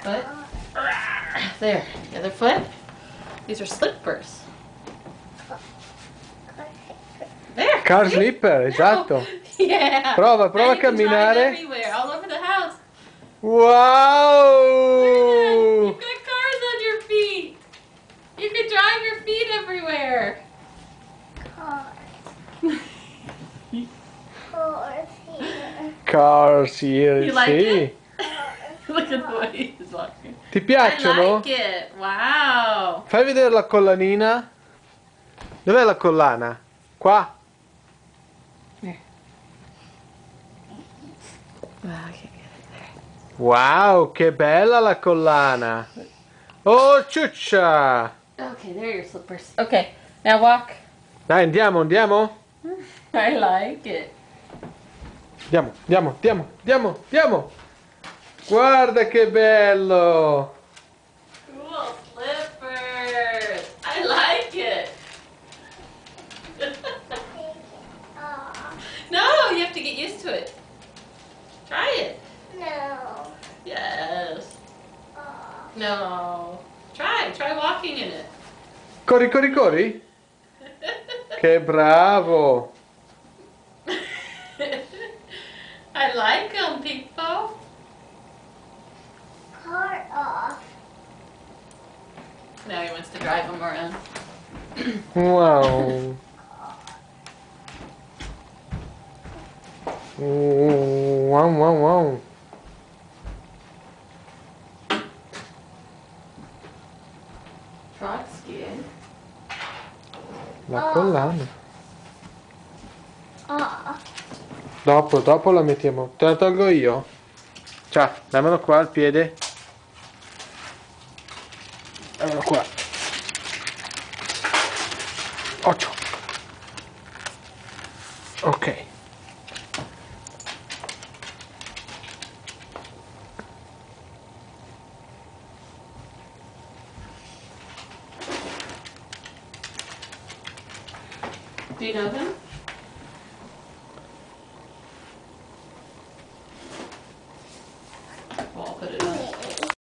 foot. There, the other foot. These are slippers. There. Car see? slipper, esatto. Oh, yeah. Prova Now a you can drive camminare. everywhere, all over the house. Wow! You've got cars on your feet. You can drive your feet everywhere. Cars here, You like sì. it? Look at the way he's walking. Ti I piacciono? like it. Wow. Fai vedere la collanina. Dov'è la collana? Qua. Wow, che bella la collana. Oh, ciuccia. Okay, there are your slippers. Okay, now walk. Dai, andiamo. I like it. Andiamo. Guarda che bello. Cool slippers. I like it. No, you have to get used to it. Try it. No. Yes. No. Try walking in it. Corri. Che bravo. I like them, people. Car off. Now he wants to drive them around. Wow. Wow. Frog skin. La collana. Off. Dopo la mettiamo. Te la tolgo io. Ciao, dammelo qua al piede. Dammelo qua. 8. Ok. Do you know them?